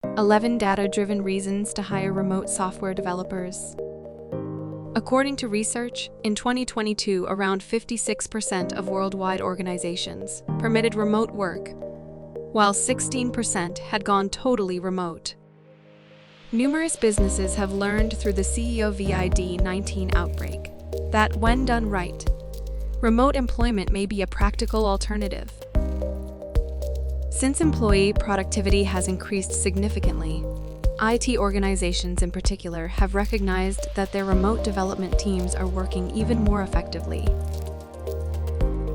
11 data-driven reasons to hire remote software developers. According to research, in 2022, around 56% of worldwide organizations permitted remote work, while 16% had gone totally remote. Numerous businesses have learned through the COVID-19 outbreak that, when done right, remote employment may be a practical alternative. Since employee productivity has increased significantly, IT organizations in particular have recognized that their remote development teams are working even more effectively.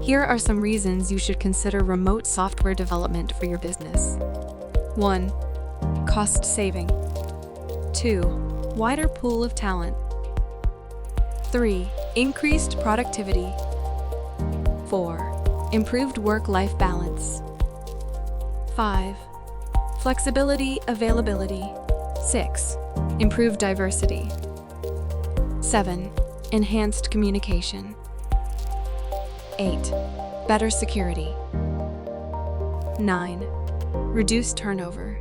Here are some reasons you should consider remote software development for your business. 1. Cost saving. 2. Wider pool of talent. 3. Increased productivity. 4. Improved work-life balance. 5. Flexibility, availability. 6. Improved diversity. 7. Enhanced communication. 8. Better security. 9. Reduced turnover.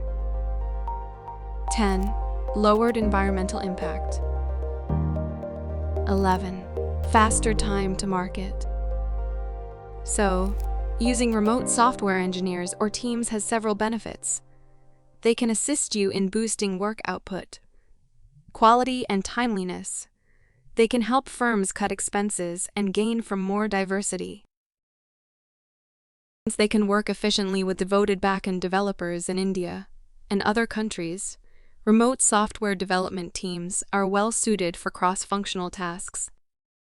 10. Lowered environmental impact. 11. Faster time to market. So, using remote software engineers or teams has several benefits. They can assist you in boosting work output, quality, and timeliness. They can help firms cut expenses and gain from more diversity. Since they can work efficiently with devoted back-end developers in India and other countries, remote software development teams are well suited for cross-functional tasks.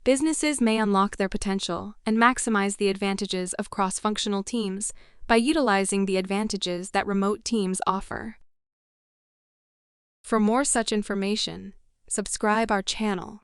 Businesses may unlock their potential and maximize the advantages of cross-functional teams by utilizing the advantages that remote teams offer. For more such information, subscribe our channel.